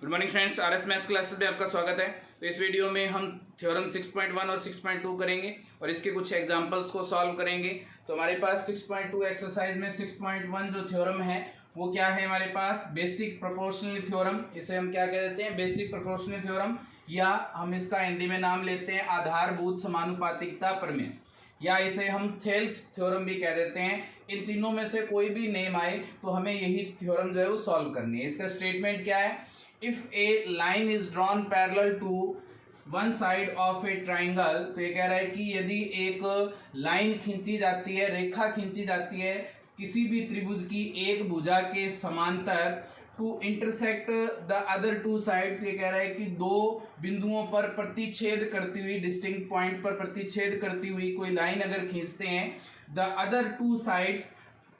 Good morning friends, RS maths classes में आपका स्वागत है। तो इस वीडियो में हम थ्योरम 6.1 और 6.2 करेंगे और इसके कुछ एग्जांपल्स को सॉल्व करेंगे। तो हमारे पास 6.2 एक्सरसाइज में 6.1 जो थ्योरम है वो क्या है, हमारे पास बेसिक प्रोपोर्शनल थ्योरम। इसे हम क्या कह देते हैं, बेसिक प्रोपोर्शनल थ्योरम, या हम इसका हिंदी में नाम लेते हैं आधारभूत समानुपातिकता प्रमेय, या इसे हम थेल्स थ्योरम भी कह देते हैं। इन तीनों में से कोई भी नेम आए तो हमें यही थ्योरम जो है वो सॉल्व करनी है। इसका स्टेटमेंट क्या है, if a line is drawn parallel to one side of a triangle. तो ये कह रहा है कि यदि एक लाइन खींची जाती है, रेखा खींची जाती है किसी भी त्रिभुज की एक भुजा के समांतर to intersect the other two side. तो ये कह रहा है कि दो बिंदुओं पर प्रतिच्छेद करती हुई, डिस्टिंक्ट पॉइंट पर प्रतिच्छेद करती हुई कोई लाइन अगर खींचते हैं, the other two sides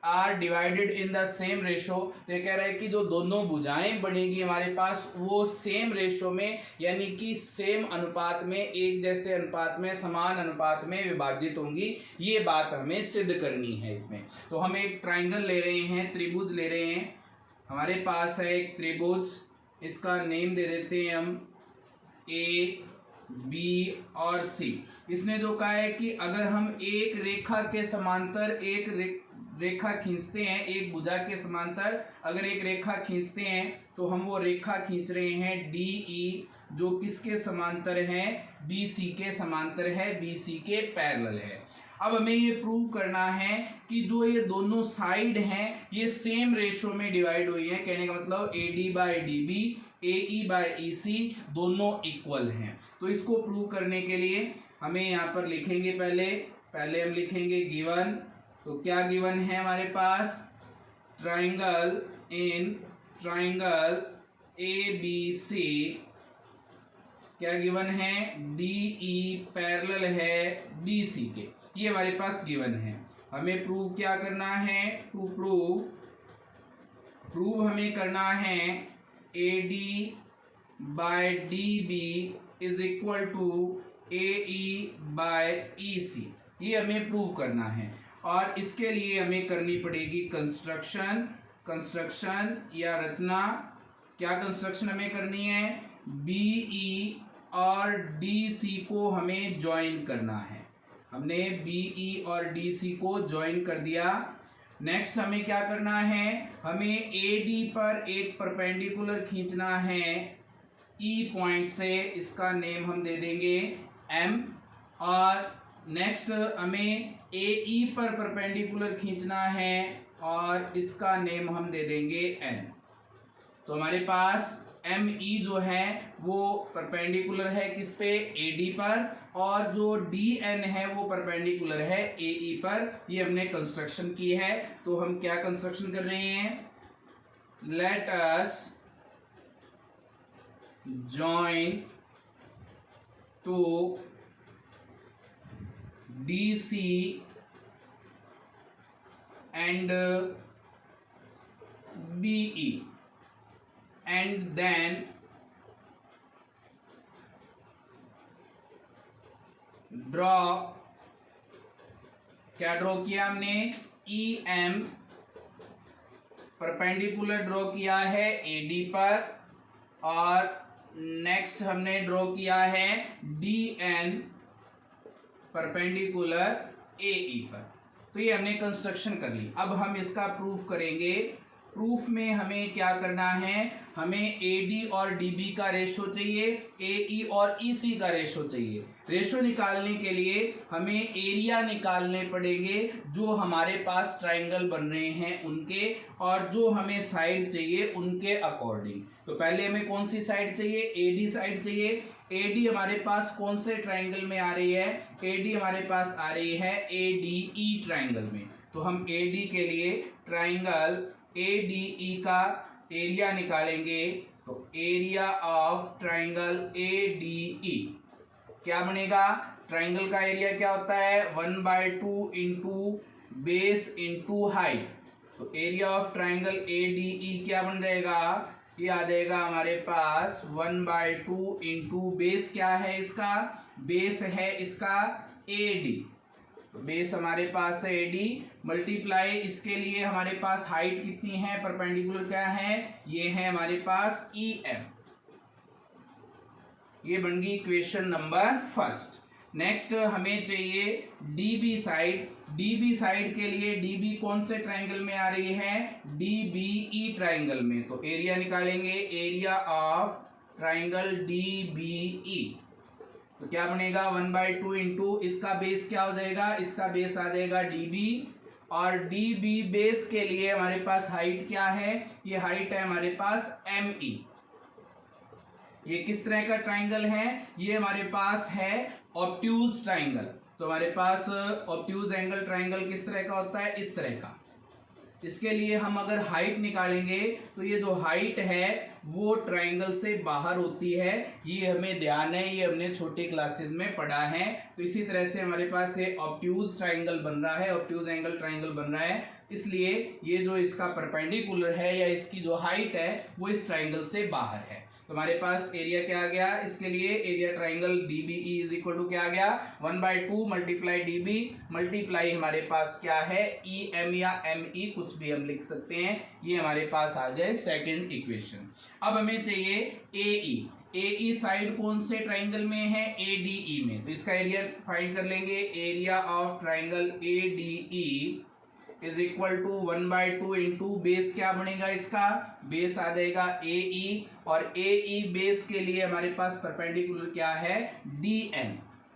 are divided in the same ratio. तो ये कह रहा है कि जो दोनों भुजाएं बनेगी हमारे पास वो सेम रेशो में, यानी कि सेम अनुपात में, एक जैसे अनुपात में, समान अनुपात में विभाजित होंगी। ये बात हमें सिद्ध करनी है इसमें। तो हम एक ट्राइंगल ले रहे हैं, त्रिभुज ले रहे हैं। हमारे पास है एक त्रिभुज, इसका नेम दे देते हैं हम ए, बी और सी। इसने जो कहा है कि अगर हम एक रेखा के समांतर एक रेखा खींचते हैं, एक भुजा के समांतर अगर एक रेखा खींचते हैं तो हम वो रेखा खींच रहे हैं डी ई, जो किसके समांतर है, बी सी के समांतर है, बी सी के पैरेलल है। अब हमें ये प्रूव करना है कि जो ये दोनों साइड हैं ये सेम रेशो में डिवाइड हुई है। कहने का मतलब A D by D B, A E by E C दोनों इक्वल हैं। तो इसको प्रूव करने के लिए हमें यहाँ पर लिखेंगे, पहले हम लिखेंगे गिवन। तो क्या गिवन है हमारे पास, ट्राइंगल ए बी सी, क्या गिवन है, डी ई पैरेलल है बी सी के, ये हमारे पास गिवन है। हमें प्रूव क्या करना है, टू प्रूव हमें करना है A D by D B is equal to A E by E C, ये हमें प्रूव करना है। और इसके लिए हमें करनी पड़ेगी कंस्ट्रक्शन या रचना। क्या कंस्ट्रक्शन हमें करनी है, बी ई और डी सी को हमें ज्वाइन करना है। हमने बी ई और डी सी को ज्वाइन कर दिया। नेक्स्ट हमें क्या करना है, हमें ए डी पर एक परपेंडिकुलर खींचना है ई पॉइंट से, इसका नेम हम दे देंगे एम। और नेक्स्ट हमें ए ई पर परपेंडिकुलर खींचना है और इसका नेम हम दे देंगे एन। तो हमारे पास एम ई जो है वो परपेंडिकुलर है किस पे, ए डी पर, और जो डी एन है वो परपेंडिकुलर है ए ई पर। ये हमने कंस्ट्रक्शन की है। तो हम क्या कंस्ट्रक्शन कर रहे हैं, let us join to DC and BE and then draw. क्या ड्रॉ किया हमने, EM परपेंडिकुलर ड्रॉ किया है AD पर, और नेक्स्ट हमने ड्रॉ किया है DN परपेंडिकुलर ए ई पर। तो ये हमने कंस्ट्रक्शन कर ली। अब हम इसका प्रूफ करेंगे। प्रूफ में हमें क्या करना है, हमें ए डी और डी बी का रेशो चाहिए, ए ई और ई सी का रेशो चाहिए। रेशो निकालने के लिए हमें एरिया निकालने पड़ेंगे जो हमारे पास ट्राइंगल बन रहे हैं उनके, और जो हमें साइड चाहिए उनके अकॉर्डिंग। तो पहले हमें कौन सी साइड चाहिए, ए डी साइड चाहिए। ए डी हमारे पास कौन से ट्राइंगल में आ रही है, ए डी हमारे पास आ रही है ए डी ई ट्राइंगल में। तो हम ए डी के लिए ट्राइंगल ए डी ई का एरिया निकालेंगे। तो area of triangle A D E क्या बनेगा, ट्राइंगल का एरिया क्या होता है, 1/2 इंटू बेस इंटू हाइट। तो area of triangle A D E क्या बन जाएगा, ये आ जाएगा हमारे पास 1/2 इंटू बेस क्या है इसका, बेस है इसका ए डी। तो बेस हमारे पास है AD मल्टीप्लाई, इसके लिए हमारे पास हाइट कितनी है, परपेंडिकुलर क्या है, ये है हमारे पास EM। ये बन गई इक्वेशन नंबर फर्स्ट। नेक्स्ट हमें चाहिए डीबी साइड। डीबी साइड के लिए डीबी कौन से ट्राइंगल में आ रही है, डीबीई ट्राइंगल में। तो एरिया निकालेंगे, एरिया ऑफ ट्राइंगल डीबीई। तो क्या बनेगा 1/2 इंटू इसका बेस क्या हो जाएगा, इसका बेस आ जाएगा डीबी, और डीबी बेस के लिए हमारे पास हाइट क्या है, ये हाइट है हमारे पास एमई। ये किस तरह का ट्राइंगल है, ये हमारे पास है ऑब्ट्यूज ट्राइंगल। तो हमारे पास ऑब्ट्यूज एंगल ट्राइंगल किस तरह का होता है, इस तरह का। इसके लिए हम अगर हाइट निकालेंगे तो ये जो हाइट है वो ट्राइंगल से बाहर होती है, ये हमें ध्यान है, ये हमने छोटी क्लासेस में पढ़ा है। तो इसी तरह से हमारे पास ये ऑब्ट्यूज ट्राइंगल बन रहा है, ऑब्ट्यूज एंगल ट्राइंगल बन रहा है, इसलिए ये जो इसका परपेंडिकुलर है या इसकी जो हाइट है वो इस ट्राइंगल से बाहर है। तो हमारे पास एरिया क्या आ गया, इसके लिए area triangle DBE is equal to क्या आ गया, 1/2 मल्टीप्लाई डीबी मल्टीप्लाई हमारे पास क्या है ई एम या एम ई, कुछ भी हम लिख सकते हैं। ये हमारे पास आ गए सेकंड इक्वेशन। अब हमें चाहिए एई। एई साइड कौन से ट्राइंगल में है, एडीई में। तो इसका एरिया फाइंड कर लेंगे, area of triangle ADE is equal to 1/2 into base क्या बनेगा, इसका बेस आ जाएगा एई, और एई बेस के लिए हमारे पास परपेंडिकुलर क्या है, डी एन।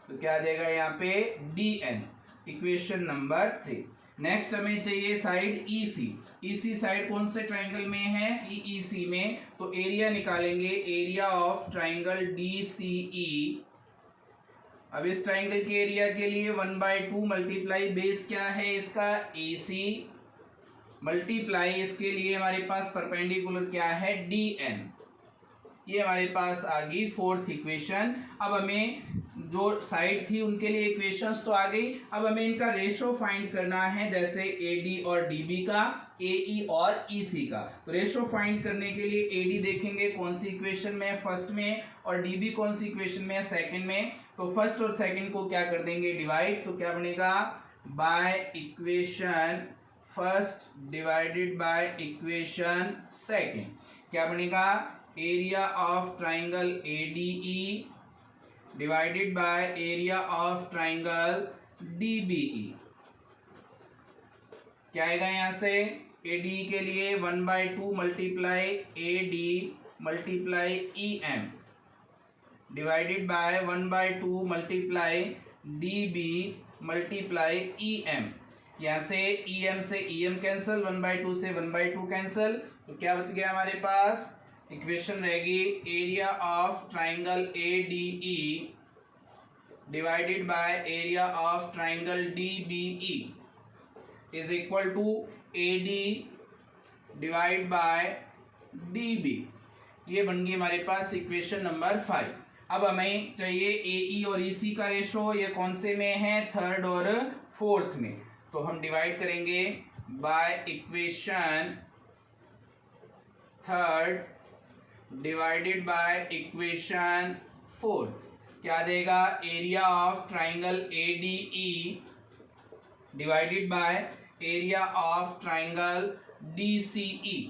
तो क्या आ जाएगा यहाँ पे D N, equation number 3। Next हमें चाहिए साइड ईसी। ईसी साइड कौन से ट्राइंगल में है, ईईसी में। तो एरिया निकालेंगे, एरिया ऑफ ट्राइंगल डीसीई। अब इस ट्राइंगल के एरिया के लिए 1/2 मल्टीप्लाई बेस क्या है इसका AC, मल्टीप्लाई इसके लिए हमारे पास परपेंडिकुलर क्या है DN। ये हमारे पास आ गई फोर्थ इक्वेशन। अब हमें जो साइड थी उनके लिए इक्वेशंस तो आ गई, अब हमें इनका रेशो फाइंड करना है, जैसे AD और DB का, AE और EC का। तो रेशो फाइंड करने के लिए AD देखेंगे कौन सी इक्वेशन में है, फर्स्ट में, और DB कौन सी इक्वेशन में है, सेकंड में। तो फर्स्ट और सेकंड को क्या कर देंगे, डिवाइड। तो क्या बनेगा, bye equation first divided by equation second. क्या बनेगा, area of triangle ADE divided by area of triangle DBE। क्या आएगा यहाँ से, ADE के लिए 1/2 multiply AD multiply EM divided by 1/2 multiply DB multiply EM। यहाँ से EM से EM कैंसिल, 1/2 से 1/2 कैंसिल। तो क्या बच गया हमारे पास, इक्वेशन रहेगी area of triangle ADE divided by area of triangle DBE is equal to AD divide by DB। ये बन गई हमारे पास इक्वेशन नंबर 5। अब हमें चाहिए AE और EC का रेशो, ये कौन से में है, थर्ड और फोर्थ में। तो हम डिवाइड करेंगे by equation third divided by equation fourth. क्या देगा, area of triangle ADE divided by area of triangle DCE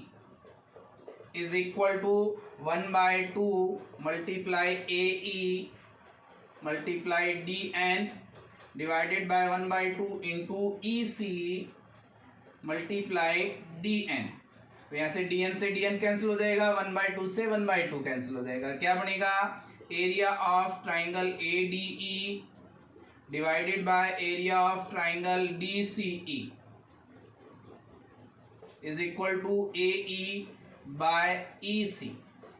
is equal to 1/2 multiply AE multiply DN divided by 1/2 into EC multiply DN। तो यहाँ से DN से DN cancel हो जाएगा, 1/2 से 1/2 cancel हो जाएगा। क्या बनेगा, area of triangle ADE divided by area of triangle DCE is equal to AE by EC।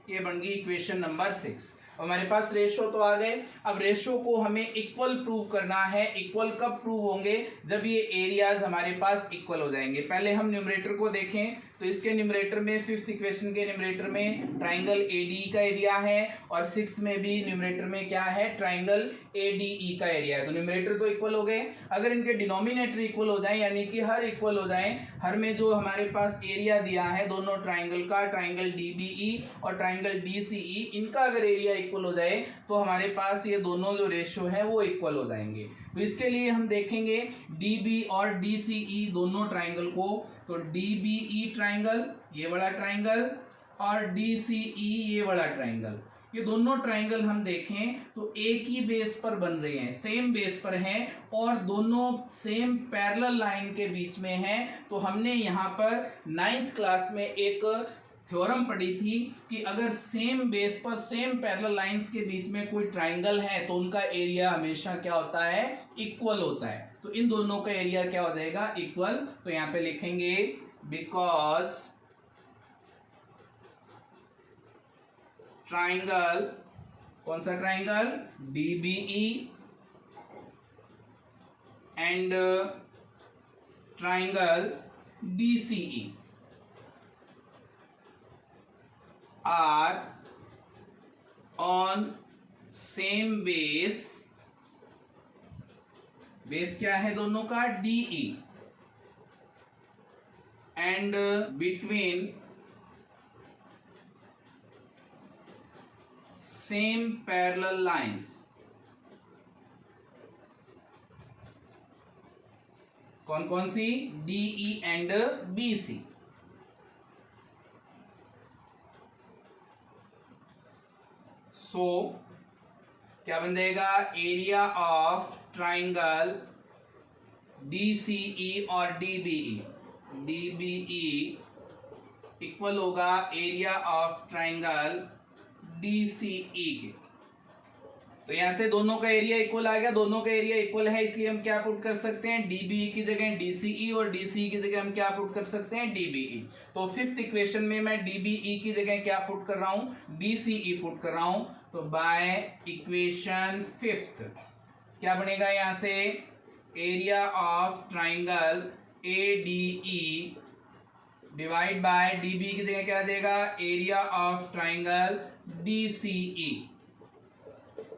ये बन गई इक्वेशन नंबर 6। हमारे पास रेशो तो आ गए, अब रेशो को हमें इक्वल प्रूव करना है। इक्वल कब प्रूव होंगे, जब ये एरियाज हमारे पास इक्वल हो जाएंगे। पहले हम न्यूमरेटर को देखें, तो इसके न्यूमरेटर में, फिफ्थ इक्वेशन के न्यूमरेटर में ट्राइंगल ADE का एरिया है, और सिक्स्थ में भी न्यूमरेटर में क्या है, ट्राइंगल ADE का एरिया है। तो न्यूमरेटर तो इक्वल हो गए। अगर इनके डिनोमिनेटर इक्वल हो जाए, यानी कि हर इक्वल हो जाए, हर में जो हमारे पास एरिया दिया है दोनों ट्राइंगल का, ट्राइंगल DBE और ट्राइंगल DCE, इनका अगर एरिया इक्वल हो जाए तो हमारे पास ये दोनों जो रेशियो है वो इक्वल हो जाएंगे। तो इसके लिए हम देखेंगे DB और DCE दोनों ट्राइंगल को। तो DBE ट्राइंगल, ये वाला ट्राइंगल, और DCE ये वाला ट्राइंगल, ये दोनों ट्राइंगल हम देखें तो एक ही बेस पर बन रहे हैं, सेम बेस पर हैं और दोनों सेम पैरेलल लाइन के बीच में हैं। तो हमने यहाँ पर 9th क्लास में एक थ्योरम पढ़ी थी कि अगर सेम बेस पर सेम पैरेलल लाइंस के बीच में कोई ट्राइंगल है तो उनका एरिया हमेशा क्या होता है, इक्वल होता है। तो इन दोनों का एरिया क्या हो जाएगा, इक्वल। तो यहां पे लिखेंगे बिकॉज ट्राइंगल, कौन सा triangle, DBE and triangle DCE are on same base, base क्या है दोनों का, DE, and between same parallel lines, कौन कौन सी, DE and BC। सो क्या बन जाएगा, एरिया ऑफ ट्राइंगल DCE और DBE इक्वल होगा एरिया ऑफ ट्राइंगल DCE के। तो यहां से दोनों का एरिया इक्वल आ गया, दोनों का एरिया इक्वल है, इसलिए हम क्या पुट कर सकते हैं, DBE की जगह DCE और DCE की जगह हम क्या पुट कर सकते हैं, DBE। तो 5th इक्वेशन में मैं DBE की जगह क्या पुट कर रहा हूं, DCE पुट कर रहा हूं। तो बाय इक्वेशन 5th क्या बनेगा, यहां से area of triangle ADE divide by DBE की जगह क्या देगा, area of triangle DCE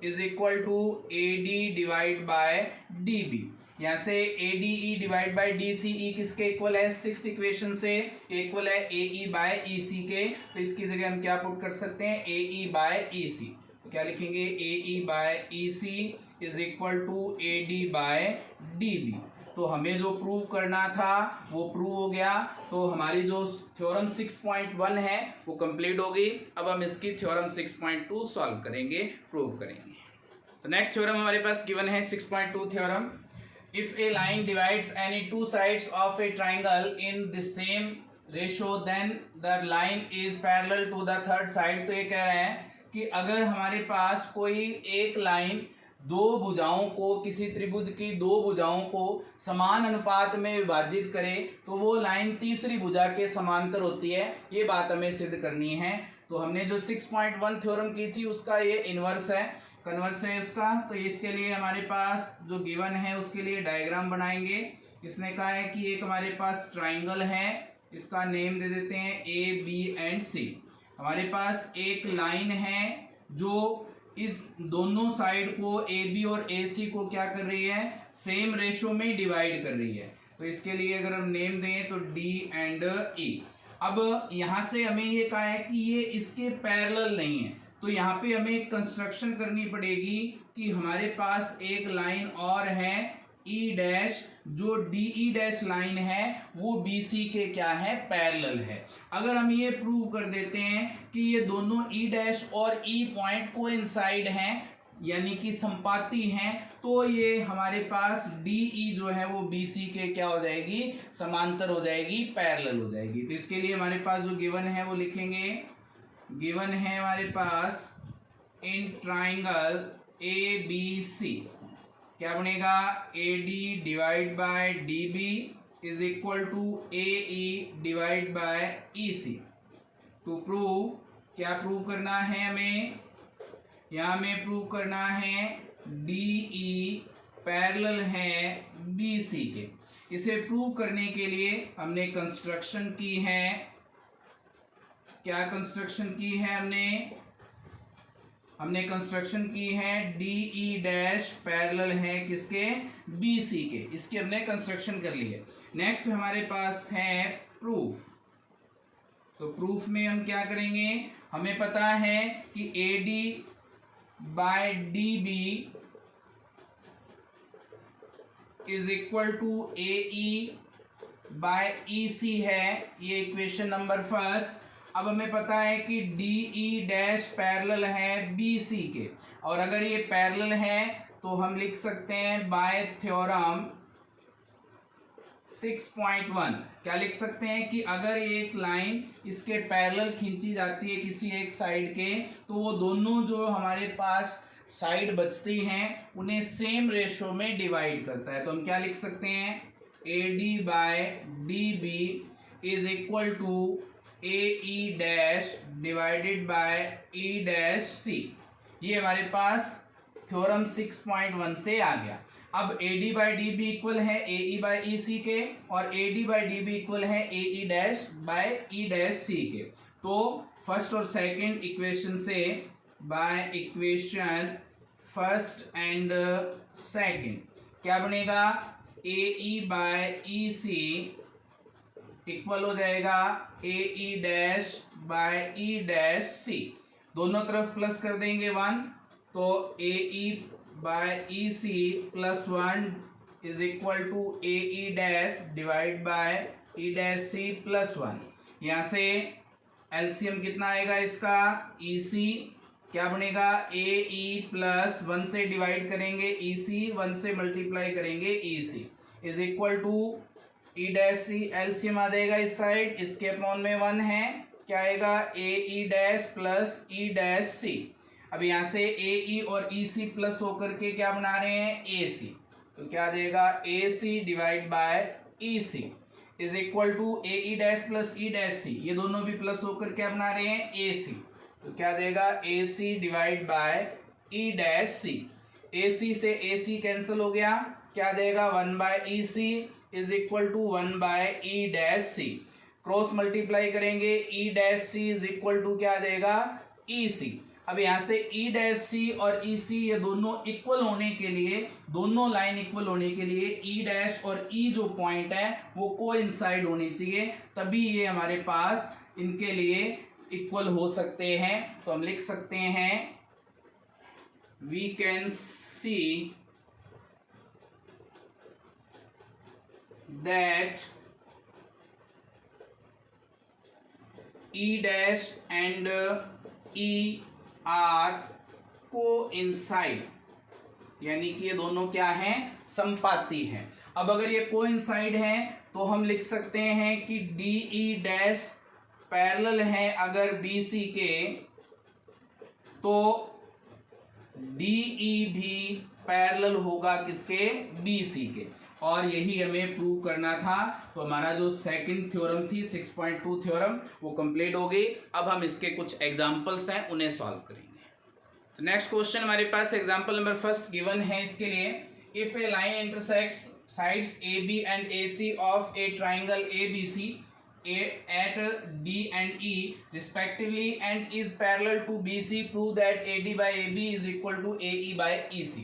is equal to AD divide by DB। यहां से ADE डिवाइड बाय DCE किसके इक्वल है, 6th इक्वेशन से इक्वल है AE बाय EC के। तो इसकी जगह हम क्या पुट कर सकते हैं, AE बाय EC। तो क्या लिखेंगे, AE by EC is equal to AD by DB। तो हमें जो प्रूव करना था वो प्रूव हो गया। तो हमारी जो थ्योरम 6.1 है वो कंप्लीट हो गई। अब हम इसकी थ्योरम 6.2 सॉल्व करेंगे, प्रूव करेंगे। तो नेक्स्ट थ्योरम हमारे पास गिवन है 6.2 theorem. If a line divides any two sides of a triangle in the same ratio then the line is parallel to the third side. तो ये कह रहे हैं कि अगर हमारे पास कोई एक लाइन दो भुजाओं को, किसी त्रिभुज की दो भुजाओं को समान अनुपात में विभाजित करे तो वो लाइन तीसरी भुजा के समांतर होती है। ये बात हमें सिद्ध करनी है। तो हमने जो 6.1 थ्योरम की थी उसका ये इनवर्स है, कन्वर्स है उसका। तो इसके लिए हमारे पास जो गिवन है उसके लिए डायग्राम बनाएंगे। इसने कहा है कि एक हमारे पास ट्राइंगल है, इसका नेम दे देते हैं AB एंड C। हमारे पास एक लाइन है जो इस दोनों साइड को AB और AC को क्या कर रही है, सेम रेशियो में डिवाइड कर रही है। तो इसके लिए अगर हम नेम दें तो D एंड E। अब यहां से हमें ये कहा है कि ये इसके पैरेलल नहीं है, तो यहाँ पे हमें एक कंस्ट्रक्शन करनी पड़ेगी कि हमारे पास एक लाइन और है E डैश, जो DE डैश लाइन है वो BC के क्या है, पैरेलल है। अगर हम ये प्रूव कर देते हैं कि ये दोनों E डैश और E पॉइंट कोइंसाइड हैं, यानी कि संपाती हैं, तो ये हमारे पास DE जो है वो BC के क्या हो जाएगी, समांतर हो जाएगी, पैरेलल हो जाएगी। तो इसके लिए हमारे पास जो गिवन है वो लिखेंगे। गिवन है हमारे पास इन ट्राइंगल ABC क्या बनेगा, AD divide by DB is equal to AE divide by EC। To prove, क्या प्रूव करना है हमें, यहाँ हमें प्रूव करना है DE पैरेलल है BC के। इसे प्रूव करने के लिए हमने कंस्ट्रक्शन की है, क्या कंस्ट्रक्शन की है हमने कंस्ट्रक्शन की है DE डैश पैरेलल है किसके, BC के। इसकी हमने कंस्ट्रक्शन कर ली है। नेक्स्ट हमारे पास है प्रूफ। तो प्रूफ में हम क्या करेंगे, हमें पता है कि AD by DB is equal to AE by EC है, ये इक्वेशन नंबर फर्स्ट। अब हमें पता है कि डी ई डैश पैरेलल है बी सी के, और अगर ये पैरेलल है तो हम लिख सकते हैं बाय थ्योरम 6.1 क्या लिख सकते हैं कि अगर एक लाइन इसके पैरेलल खींची जाती है किसी एक साइड के, तो वो दोनों जो हमारे पास साइड बचती हैं उन्हें सेम रेशो में डिवाइड करता है। तो हम क्या लिख सकते हैं, A D by D B is equal to A E dash divided by E dash C. ये हमारे पास थ्योरम 6.1 से आ गया। अब A D by D B equal है A E by E C के, और A D by D B equal है A E dash by E dash C के। तो फर्स्ट और सेकंड इक्वेशन से by equation first and second क्या बनेगा, A E by E C equal हो जाएगा A E dash by E dash C. दोनों तरफ प्लस कर देंगे 1, तो A E by E C plus 1 is equal to A E dash divide by E dash C plus 1। यहाँ से LCM कितना आएगा इसका, ई सी क्या बनेगा, ए ई प्लस 1 से डिवाइड करेंगे ई सी, 1 से मल्टीप्लाई करेंगे E C is equal to E dash C. LCM आ जाएगा इस साइड, इसके अपॉन में 1 है, क्या आएगा A E dash plus E dash C. अब यहाँ से ए ई और ई सी प्लस होकर के क्या बना रहे हैं, ए सी, तो क्या देगा A C divide by E C is equal to A E dash plus E dash C, ये दोनों भी प्लस होकर क्या बना रहे हैं, ए सी, तो क्या देगा A C divide by E dash C. A C से ए सी कैंसिल हो गया, क्या देगा 1 by E C is equal to 1 by E dash C. Cross multiply करेंगे E dash C is equal to क्या देगा, ई सी। अब यहाँ से ई डैश सी और ई सी ये दोनों इक्वल होने के लिए, दोनों लाइन इक्वल होने के लिए ई डैश और ई जो पॉइंट है वो कोइंसाइड होनी चाहिए, तभी ये हमारे पास इनके लिए इक्वल हो सकते हैं। तो हम लिख सकते हैं we can see that E dash and E are coincide, यानी कि ये दोनों क्या हैं, संपाती हैं। अब अगर ये कोइंसाइड हैं तो हम लिख सकते हैं कि डी ई डैश पैरेलल है अगर बी सी के, तो डी ई भी पैरेलल होगा किसके, बी सी के, और यही हमें प्रूव करना था। तो हमारा जो सेकंड थ्योरम थी 6.2 थ्योरम वो कंप्लीट हो गई। अब हम इसके कुछ एग्जांपल्स हैं उन्हें सॉल्व करेंगे। तो नेक्स्ट क्वेश्चन हमारे पास एग्जांपल नंबर फर्स्ट गिवन है इसके लिए, if a line intersects sides A B and A C of a triangle A B C at D and E respectively and is parallel to BC, prove that AD by AB is equal to AE by AC।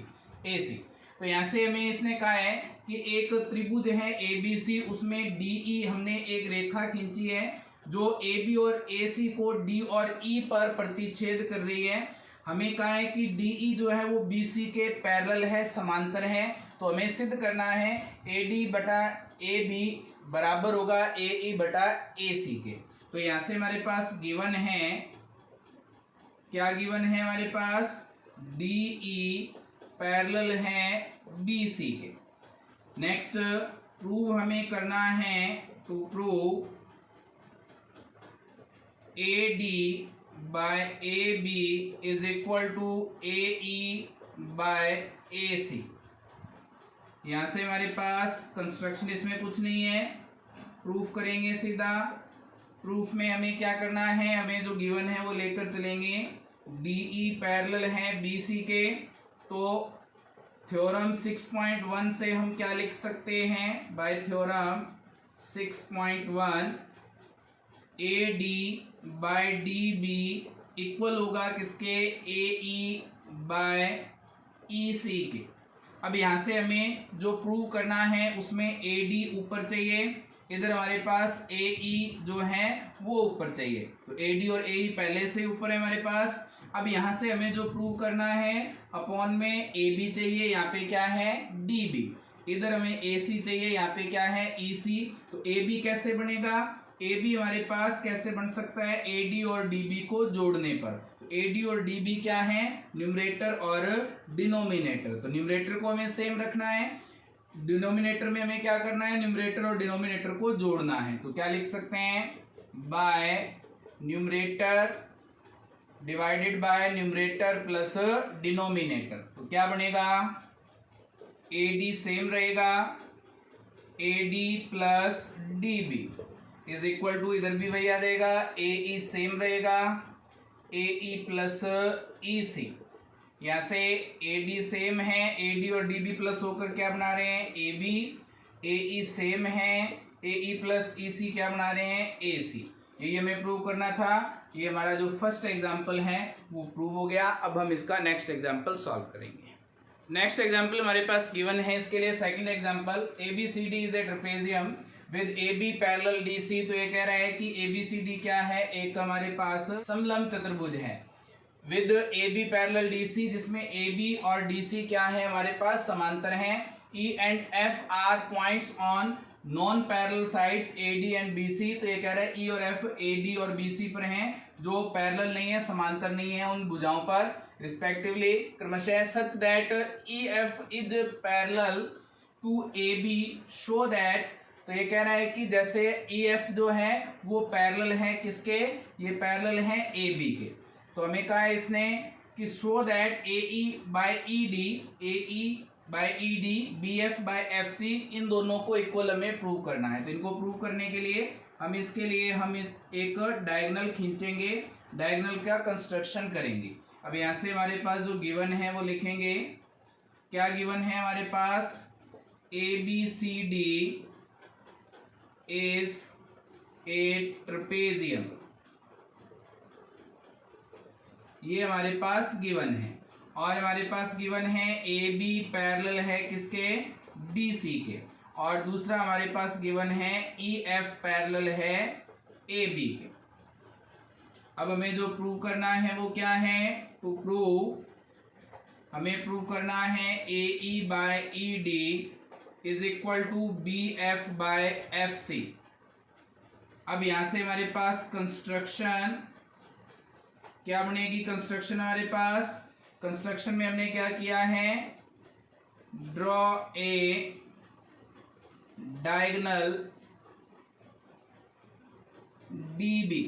तो यहाँ से हमें इसने कहा है कि एक त्रिभुज है ABC, उसमें DE हमने एक रेखा खींची है जो AB और AC को D और E पर प्रतिच्छेद कर रही है। हमें कहा है कि DE जो है वो BC के पैरेलल है, समांतर है। तो हमें सिद्ध करना है AD बटा AB बराबर होगा ए ई बटा ए सी के। तो यहाँ से हमारे पास गिवन है, क्या गिवन है हमारे पास, डी ई पैरेलल है बी सी के। नेक्स्ट प्रूव हमें करना है, to prove A D by A B is equal to A E by A C. यहाँ से हमारे पास कंस्ट्रक्शन इसमें कुछ नहीं है, प्रूफ करेंगे सीधा। प्रूफ में हमें क्या करना है, हमें जो गिवन है वो लेकर चलेंगे। डीई पैरेलल है बीसी के, तो थ्योरम 6.1 से हम क्या लिख सकते हैं, by theorem 6.1 A D by D B equal होगा किसके, ए ई बाय ई सी के। अब यहाँ से हमें जो प्रूव करना है उसमें ए डी ऊपर चाहिए, इधर हमारे पास ए ई जो है वो ऊपर चाहिए। तो ए डी और ए ई पहले से ऊपर है हमारे पास। अब यहाँ से हमें जो प्रूव करना है, अपॉन में ए बी चाहिए, यहाँ पे क्या है डी बी, इधर हमें ए सी चाहिए, यहाँ पे क्या है ई सी। तो ए बी कैसे बनेगा, ए बी हमारे पास कैसे बन सकता है, ए डी और डी बी को जोड़ने पर। ए डी और डी बी क्या है, न्यूमरेटर और डिनोमिनेटर। तो न्यूमरेटर को हमें सेम रखना है, डिनोमिनेटर में हमें क्या करना है, न्यूमरेटर और डिनोमिनेटर को जोड़ना है। तो क्या लिख सकते हैं, by numerator divided by numerator plus denominator. तो क्या बनेगा, ए डी सेम रहेगा, A D plus D B is equal to, इधर भी वही आ जाएगा, ए ई सेम रहेगा, ए ई प्लस ई सी। यहाँ से ए डी सेम है, ए डी और डी बी प्लस होकर क्या बना रहे हैं, A B. A E same है, ए ई प्लस ई सी क्या बना रहे हैं, ए सी। यही हमें प्रूव करना था। ये हमारा जो फर्स्ट एग्जाम्पल है वो प्रूव हो गया। अब हम इसका नेक्स्ट एग्जाम्पल सॉल्व करेंगे। नेक्स्ट एग्जाम्पल हमारे पास गिवन है, इसके लिए second example, A B C D is a trapezium with A B parallel D C. तो ये कह रहा है कि ए बी सी डी क्या है, एक हमारे पास समलंब चतुर्भुज है with A B parallel D C, जिसमें ए बी और डी सी क्या है हमारे पास समांतर हैं। E and F are points on non parallel sides A D and B C. तो ये कह रहा है ई और एफ ए डी और बी सी पर हैं, जो पैरेलल नहीं है, समांतर नहीं है उन भुजाओं पर रिस्पेक्टिवली क्रमशः, such that E F is parallel to A B show that. तो ये कह रहा है कि जैसे ई एफ जो है वो पैरेलल है किसके, ये पैरेलल है ए बी के। तो हमें कहा है इसने कि show that A E by E D, A E by E D, B F by F C, इन दोनों को इक्वल हमें प्रूव करना है। तो इनको प्रूव करने के लिए हम एक डायगोनल खींचेंगे, डायगोनल का कंस्ट्रक्शन करेंगे। अब यहाँ से हमारे पास जो गिवन है वो लिखेंगे। क्या गिवन है हमारे पास, A B C D is a trapezium, ये हमारे पास गिवन है। और हमारे पास गिवन है ए बी पैरेलल है किसके, डी सी के। और दूसरा हमारे पास गिवन है ई एफ पैरेलल है ए बी के। अब हमें जो प्रूव करना है वो क्या है, टू प्रूव हमें प्रूव करना है A E by E D is equal to B F by F C. अब यहां से हमारे पास कंस्ट्रक्शन क्या बनेगी, कंस्ट्रक्शन हमारे पास, कंस्ट्रक्शन में हमने क्या किया है, draw a diagonal D B.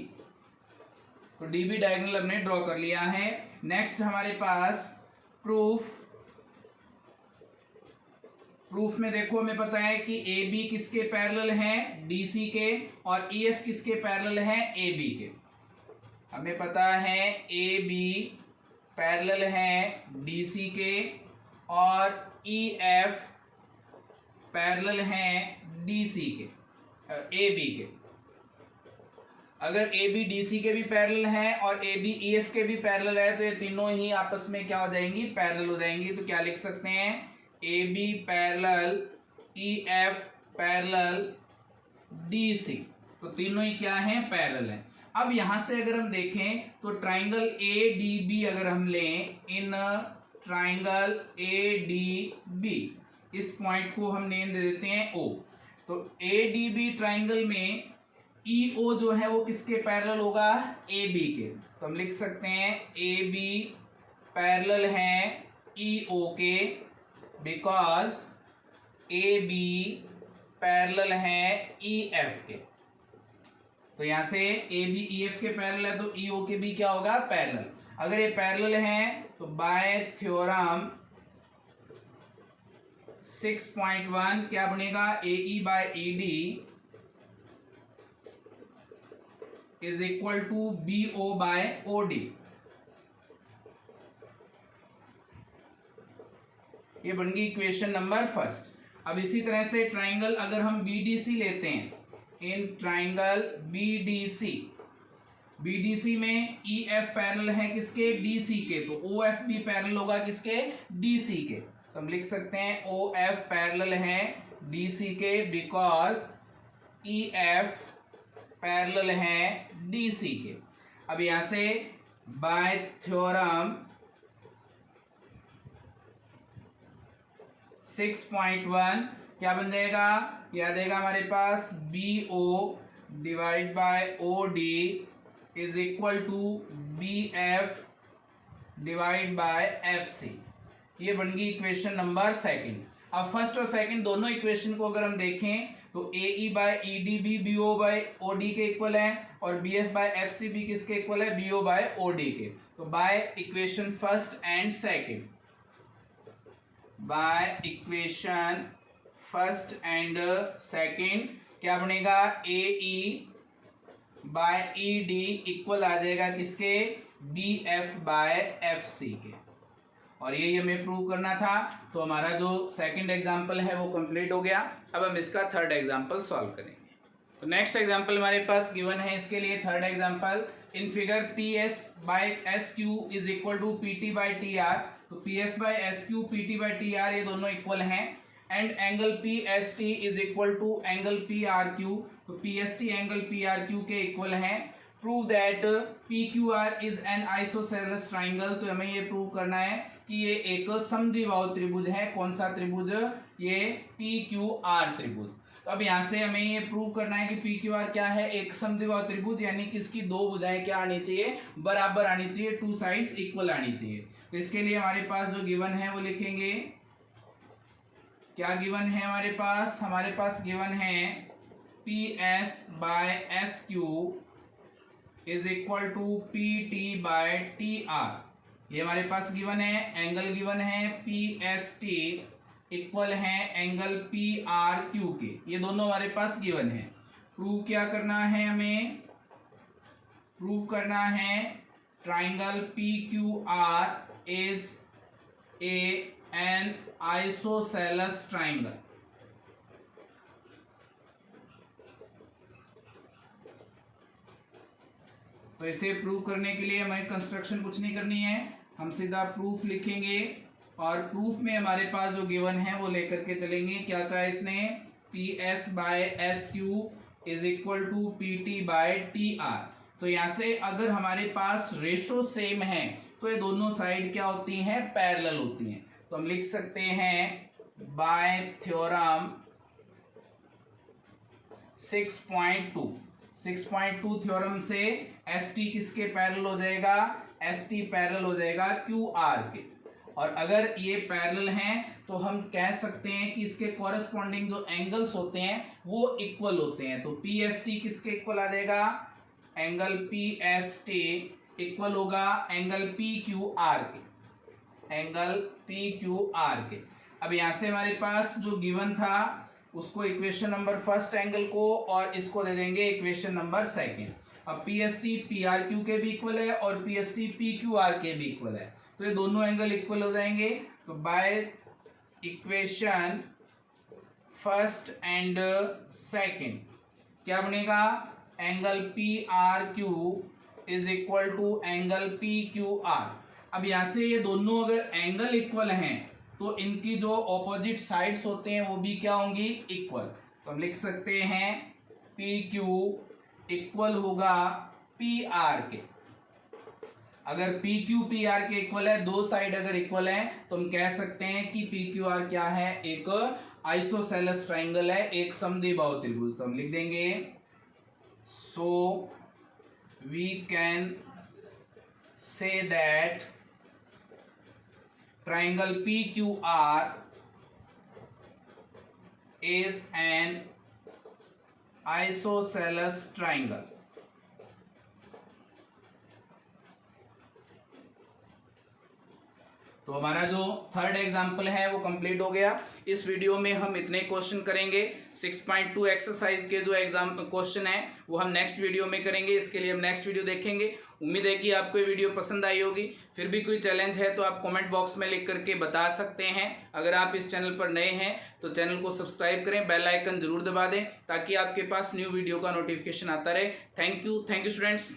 तो डी बी डायगोनल हमने ड्रॉ कर लिया है। नेक्स्ट हमारे पास प्रूफ में देखो हमें पता है कि ए बी किसके पैरेलल हैं, डी सी के, और ई एफ किसके पैरेलल हैं, ए बी के। हमें पता है ए बी पैरेलल हैं डी सी के और ई एफ पैरेलल हैं डी सी के, ए बी के। अगर ए बी डी सी के भी पैरेलल हैं और ए बी ई एफ के भी पैरेलल है तो ये तीनों ही आपस में क्या हो जाएंगी, पैरेलल हो जाएंगी। तो क्या लिख सकते हैं, A B parallel E F parallel D C. तो तीनों ही क्या हैं, पैरेलल हैं। अब यहां से अगर हम देखें तो ट्राइंगल ए डी बी अगर हम लें, in triangle A D B, इस पॉइंट को हम नेम दे देते हैं ओ। तो ए डी बी ट्राइंगल में ई ओ जो है वो किसके पैरेलल होगा, ए बी के। तो हम लिख सकते हैं ए बी पैरेलल हैं ई ओ के, बिकॉज ए बी पैरेलल हैं ई एफ के। तो यहां से ए बी ई एफ के पैरेलल है तो ई ओ के भी क्या होगा, पैरेलल। अगर ये पैरेलल हैं तो बाय थ्योरम 6.1 क्या बनेगा, A E by E D is equal to B O by O D. ये बन गई इक्वेशन नंबर फर्स्ट। अब इसी तरह से ट्राइंगल अगर हम बी डी सी लेते हैं, in triangle B D C में ई एफ पैरेलल है किसके, डी सी के। तो ओ एफ भी पैरेलल होगा किसके, डी सी के। तो हम लिख सकते हैं ओ एफ पैरेलल है डी सी के, बिकॉज ई एफ पैरेलल है डी सी के। अब यहां से बाय थ्योरम 6.1 क्या बन जाएगा, याद आएगा हमारे पास B O divide by O D is equal to B F divide by F C. ये बन गई इक्वेशन नंबर सेकंड। अब फर्स्ट और सेकंड दोनों इक्वेशन को अगर हम देखें तो A E by E D B B O by O D के इक्वल है और B F by F C B किसके इक्वल है, B O by O D के। तो by equation first and second, by equation first and second क्या बनेगा, A E by E D equal आ जाएगा किसके, B F by F C के। और ये हमें प्रूव करना था। तो हमारा जो सेकंड एग्जांपल है वो कंप्लीट हो गया। अब हम इसका थर्ड एग्जांपल सॉल्व करेंगे। तो नेक्स्ट एग्जांपल हमारे पास गिवन है इसके लिए third example, in figure P S by S Q is equal to P T by T R. तो P S by S Q P T by T R ये दोनों इक्वल हैं and angle P S T is equal to angle P R Q. तो P S T angle P R Q के equal हैं। Prove that P Q R is an isosceles triangle. तो हमें ये prove करना है कि ये एक समद्विबाहु त्रिभुज है। कौन सा त्रिभुज, ये पी क्यू आर त्रिभुज। तो अब यहाँ से हमें ये प्रूव करना है कि पी क्यू आर क्या है, एक समद्विबाहु त्रिभुज, यानी कि इसकी दो भुजाएं क्या आनी चाहिए, बराबर आनी चाहिए, टू साइड्स इक्वल आनी चाहिए। तो इसके लिए हमारे पास जो गिवन है वो लिखेंगे। क्या गिवन है हमारे पास गिवन है P S by S Q is equal to P T by T R. ये हमारे पास गिवन है। एंगल गिवन है पी एस टी इक्वल है एंगल पी आर क्यू के। ये दोनों हमारे पास गिवन है। प्रूव क्या करना है, हमें प्रूव करना है triangle P Q R is an isosceles triangle. तो इसे प्रूव करने के लिए हमें कंस्ट्रक्शन कुछ नहीं करनी है, हम सीधा प्रूफ लिखेंगे और प्रूफ में हमारे पास जो गिवन है वो लेकर के चलेंगे। क्या कहा इसने, P S by S Q is equal to P T by T R. तो यहाँ से अगर हमारे पास रेशो सेम है तो ये दोनों साइड क्या होती हैं, पैरेलल होती हैं। तो हम लिख सकते हैं बाय थ्योरम 6.2 थ्योरम से एस टी किसके पैरेलल हो जाएगा, एस टी पैरेलल हो जाएगा क्यू आर के। और अगर ये पैरेलल हैं तो हम कह सकते हैं कि इसके कॉरेस्पॉन्डिंग जो एंगल्स होते हैं वो इक्वल होते हैं। तो पी एस टी किसके इक्वल आ जाएगा, angle P S T equal होगा एंगल पी क्यू आर के, एंगल पी क्यू आर के। अब यहाँ से हमारे पास जो गिवन था उसको इक्वेशन नंबर फर्स्ट एंगल को और इसको दे देंगे इक्वेशन नंबर सेकंड। अब P S T P R Q के भी इक्वल है और P S T P Q are के भी इक्वल है। तो ये दोनों एंगल इक्वल हो जाएंगे। तो by equation first and second क्या बनेगा, angle P R Q is equal to angle P Q R. अब यहाँ से ये दोनों अगर एंगल इक्वल हैं तो इनकी जो ऑपोजिट साइड्स होते हैं वो भी क्या होंगी, इक्वल। तो हम लिख सकते हैं पी क्यू इक्वल होगा पी आर के। अगर पी क्यू पी आर के इक्वल है, दो साइड अगर इक्वल है तो हम कह सकते हैं कि पी क्यू आर क्या है, एक आइसोसेलेस ट्राइंगल है, एक समद्विबाहु त्रिभुज। तो हम लिख देंगे so we can say that triangle PQR is an isosceles triangle। तो हमारा जो थर्ड एग्जाम्पल है वो कंप्लीट हो गया। इस वीडियो में हम इतने क्वेश्चन करेंगे। 6.2 एक्सरसाइज के जो एग्जाम क्वेश्चन है वो हम नेक्स्ट वीडियो में करेंगे। इसके लिए हम नेक्स्ट वीडियो देखेंगे। उम्मीद है कि आपको ये वीडियो पसंद आई होगी। फिर भी कोई चैलेंज है तो आप कमेंट बॉक्स में लिख करके बता सकते हैं। अगर आप इस चैनल पर नए हैं तो चैनल को सब्सक्राइब करें, बेल आइकन जरूर दबा दें ताकि आपके पास न्यू वीडियो का नोटिफिकेशन आता रहे। Thank you students.